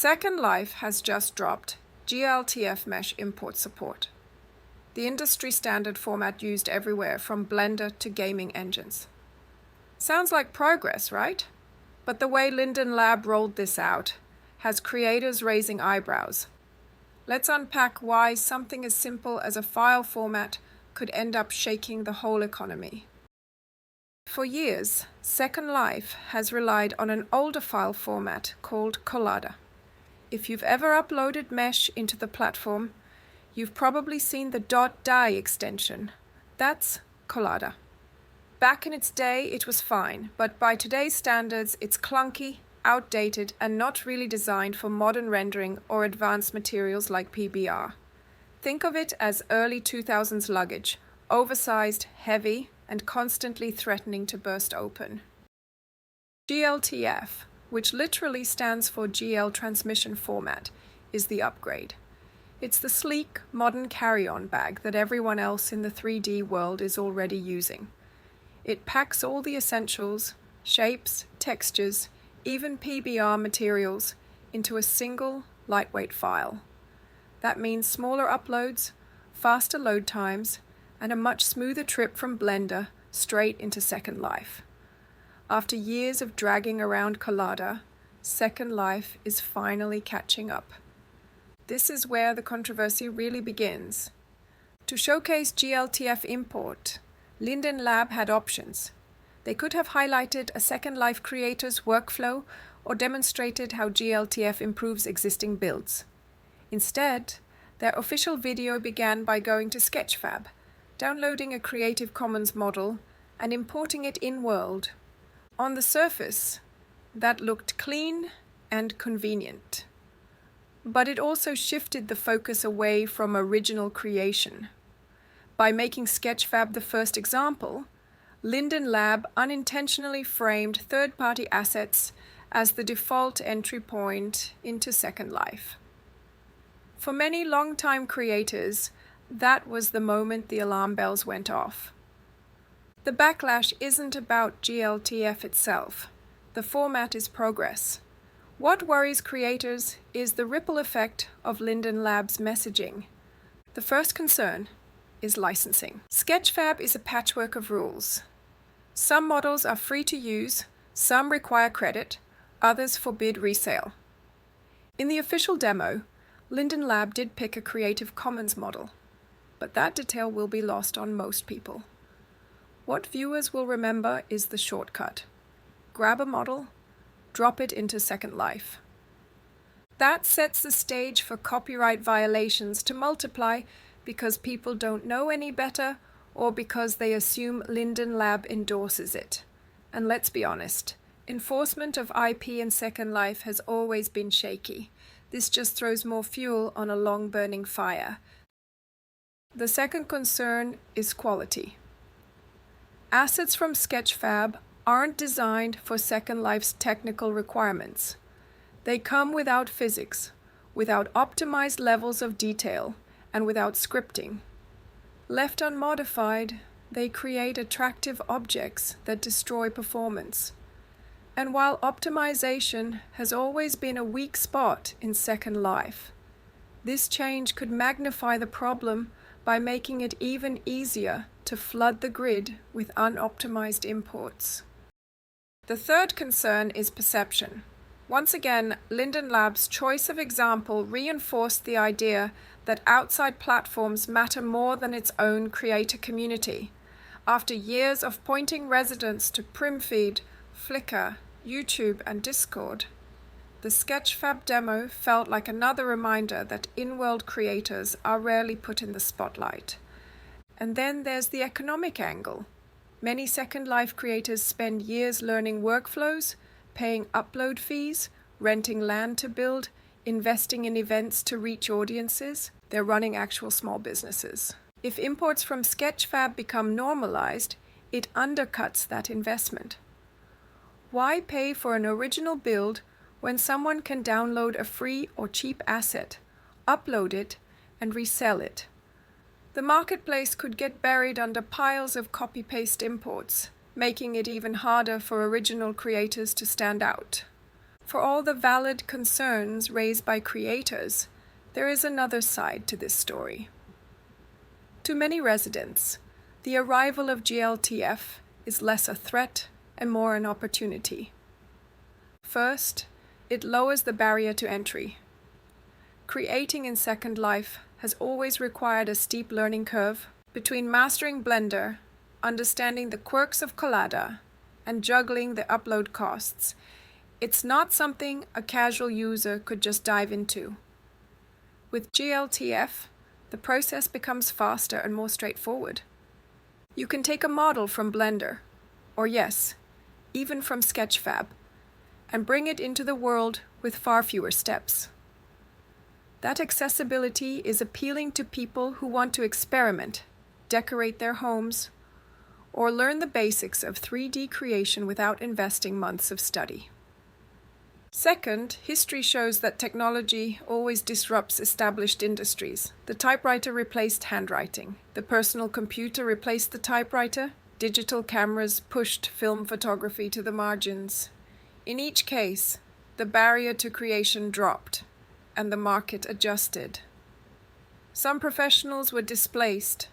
Second Life has just dropped glTF mesh import support, the industry standard format used everywhere from Blender to gaming engines. Sounds like progress, right? But the way Linden Lab rolled this out has creators raising eyebrows. Let's unpack why something as simple as a file format could end up shaking the whole economy. For years, Second Life has relied on an older file format called Collada. If you've ever uploaded mesh into the platform, you've probably seen the .die extension. That's Collada. Back in its day, it was fine, but by today's standards, it's clunky, outdated, and not really designed for modern rendering or advanced materials like PBR. Think of it as early 2000s luggage, oversized, heavy, and constantly threatening to burst open. glTF, which literally stands for GL Transmission Format, is the upgrade. It's the sleek, modern carry-on bag that everyone else in the 3D world is already using. It packs all the essentials, shapes, textures, even PBR materials, into a single, lightweight file. That means smaller uploads, faster load times, and a much smoother trip from Blender straight into Second Life. After years of dragging around Collada, Second Life is finally catching up. This is where the controversy really begins. To showcase glTF import, Linden Lab had options. They could have highlighted a Second Life creator's workflow or demonstrated how glTF improves existing builds. Instead, their official video began by going to Sketchfab, downloading a Creative Commons model, and importing it in-world. On the surface, that looked clean and convenient. But it also shifted the focus away from original creation. By making Sketchfab the first example, Linden Lab unintentionally framed third-party assets as the default entry point into Second Life. For many long-time creators, that was the moment the alarm bells went off. The backlash isn't about glTF itself. The format is progress. What worries creators is the ripple effect of Linden Lab's messaging. The first concern is licensing. Sketchfab is a patchwork of rules. Some models are free to use, some require credit, others forbid resale. In the official demo, Linden Lab did pick a Creative Commons model, but that detail will be lost on most people. What viewers will remember is the shortcut. Grab a model, drop it into Second Life. That sets the stage for copyright violations to multiply because people don't know any better or because they assume Linden Lab endorses it. And let's be honest, enforcement of IP in Second Life has always been shaky. This just throws more fuel on a long-burning fire. The second concern is quality. Assets from Sketchfab aren't designed for Second Life's technical requirements. They come without physics, without optimized levels of detail, and without scripting. Left unmodified, they create attractive objects that destroy performance. And while optimization has always been a weak spot in Second Life, this change could magnify the problem by making it even easier to flood the grid with unoptimized imports. The third concern is perception. Once again, Linden Lab's choice of example reinforced the idea that outside platforms matter more than its own creator community. After years of pointing residents to Primfeed, Flickr, YouTube, and Discord, the Sketchfab demo felt like another reminder that in-world creators are rarely put in the spotlight. And then there's the economic angle. Many Second Life creators spend years learning workflows, paying upload fees, renting land to build, investing in events to reach audiences. They're running actual small businesses. If imports from Sketchfab become normalized, it undercuts that investment. Why pay for an original build when someone can download a free or cheap asset, upload it, and resell it? The marketplace could get buried under piles of copy-paste imports, making it even harder for original creators to stand out. For all the valid concerns raised by creators, there is another side to this story. To many residents, the arrival of glTF is less a threat and more an opportunity. First, it lowers the barrier to entry. Creating in Second Life has always required a steep learning curve between mastering Blender, understanding the quirks of Collada, and juggling the upload costs. It's not something a casual user could just dive into. With glTF, the process becomes faster and more straightforward. You can take a model from Blender, or yes, even from Sketchfab, and bring it into the world with far fewer steps. That accessibility is appealing to people who want to experiment, decorate their homes, or learn the basics of 3D creation without investing months of study. Second, history shows that technology always disrupts established industries. The typewriter replaced handwriting. The personal computer replaced the typewriter. Digital cameras pushed film photography to the margins. In each case, the barrier to creation dropped, and the market adjusted. Some professionals were displaced,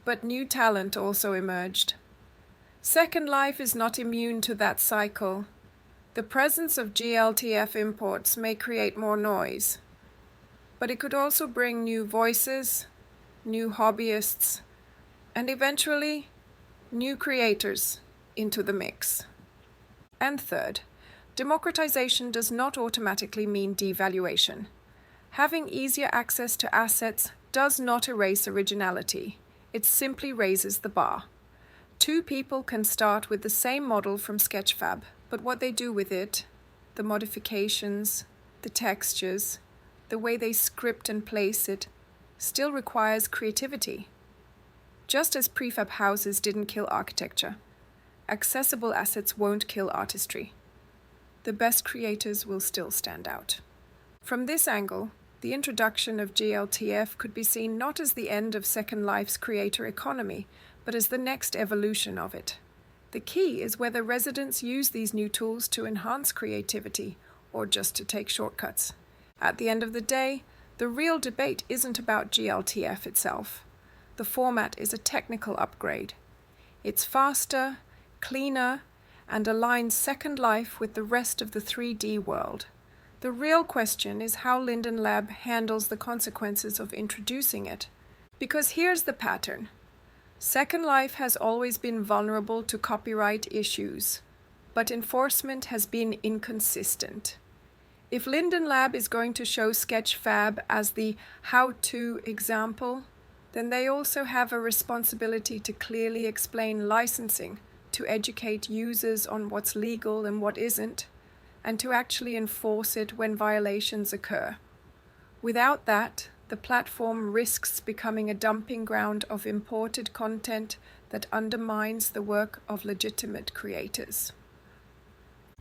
but new talent also emerged. Second Life is not immune to that cycle. The presence of glTF imports may create more noise, but it could also bring new voices, new hobbyists, and eventually new creators into the mix. And third, democratization does not automatically mean devaluation. Having easier access to assets does not erase originality. It simply raises the bar. Two people can start with the same model from Sketchfab, but what they do with it, the modifications, the textures, the way they script and place it, still requires creativity. Just as prefab houses didn't kill architecture, accessible assets won't kill artistry. The best creators will still stand out. From this angle, the introduction of glTF could be seen not as the end of Second Life's creator economy, but as the next evolution of it. The key is whether residents use these new tools to enhance creativity or just to take shortcuts. At the end of the day, the real debate isn't about glTF itself. The format is a technical upgrade. It's faster, cleaner, and aligns Second Life with the rest of the 3D world. The real question is how Linden Lab handles the consequences of introducing it. Because here's the pattern. Second Life has always been vulnerable to copyright issues, but enforcement has been inconsistent. If Linden Lab is going to show Sketchfab as the how-to example, then they also have a responsibility to clearly explain licensing, to educate users on what's legal and what isn't, and to actually enforce it when violations occur. Without that, the platform risks becoming a dumping ground of imported content that undermines the work of legitimate creators.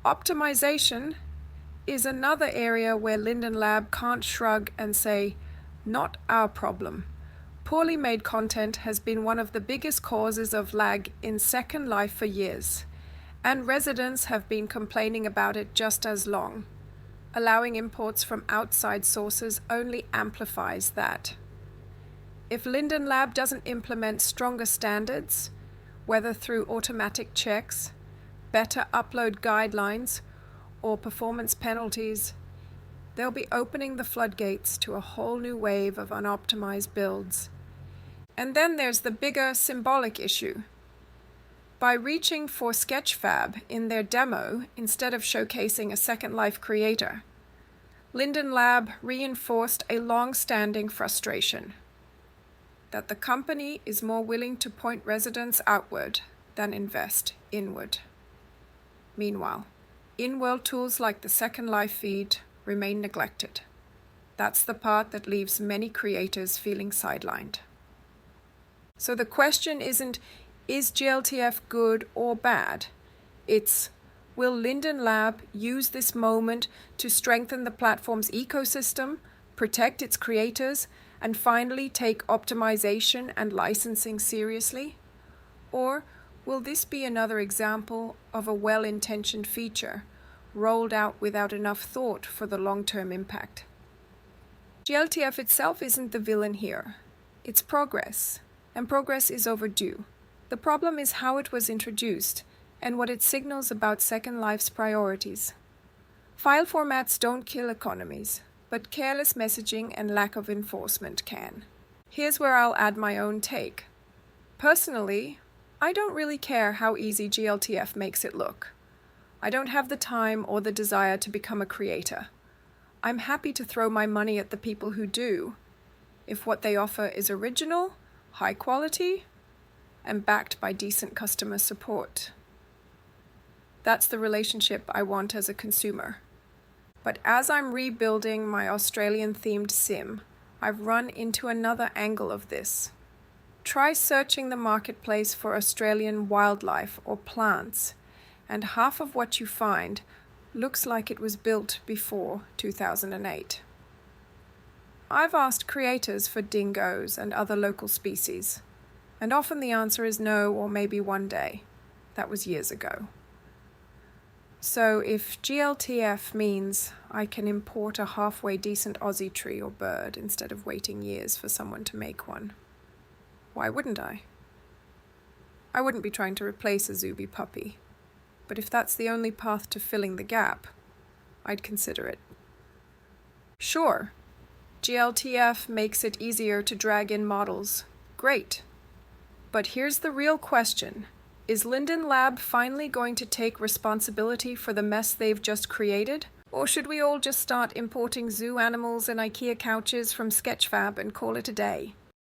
Optimization is another area where Linden Lab can't shrug and say, "Not our problem." Poorly made content has been one of the biggest causes of lag in Second Life for years, and residents have been complaining about it just as long. Allowing imports from outside sources only amplifies that. If Linden Lab doesn't implement stronger standards, whether through automatic checks, better upload guidelines, or performance penalties, they'll be opening the floodgates to a whole new wave of unoptimized builds. And then there's the bigger symbolic issue. By reaching for Sketchfab in their demo instead of showcasing a Second Life creator, Linden Lab reinforced a long-standing frustration that the company is more willing to point residents outward than invest inward. Meanwhile, in-world tools like the Second Life feed remain neglected. That's the part that leaves many creators feeling sidelined. So the question isn't, is glTF good or bad? It's, will Linden Lab use this moment to strengthen the platform's ecosystem, protect its creators, and finally take optimization and licensing seriously? Or will this be another example of a well-intentioned feature rolled out without enough thought for the long-term impact. glTF itself isn't the villain here. It's progress, and progress is overdue. The problem is how it was introduced and what it signals about Second Life's priorities. File formats don't kill economies, but careless messaging and lack of enforcement can. Here's where I'll add my own take. Personally, I don't really care how easy glTF makes it look. I don't have the time or the desire to become a creator. I'm happy to throw my money at the people who do, if what they offer is original, high quality, and backed by decent customer support. That's the relationship I want as a consumer. But as I'm rebuilding my Australian-themed sim, I've run into another angle of this. Try searching the marketplace for Australian wildlife or plants, and half of what you find looks like it was built before 2008. I've asked creators for dingoes and other local species, and often the answer is no or maybe one day. That was years ago. So if glTF means I can import a halfway decent Aussie tree or bird instead of waiting years for someone to make one, why wouldn't I? I wouldn't be trying to replace a Zuby puppy, but if that's the only path to filling the gap, I'd consider it. Sure, glTF makes it easier to drag in models. Great. But here's the real question. Is Linden Lab finally going to take responsibility for the mess they've just created? Or should we all just start importing zoo animals and IKEA couches from Sketchfab and call it a day?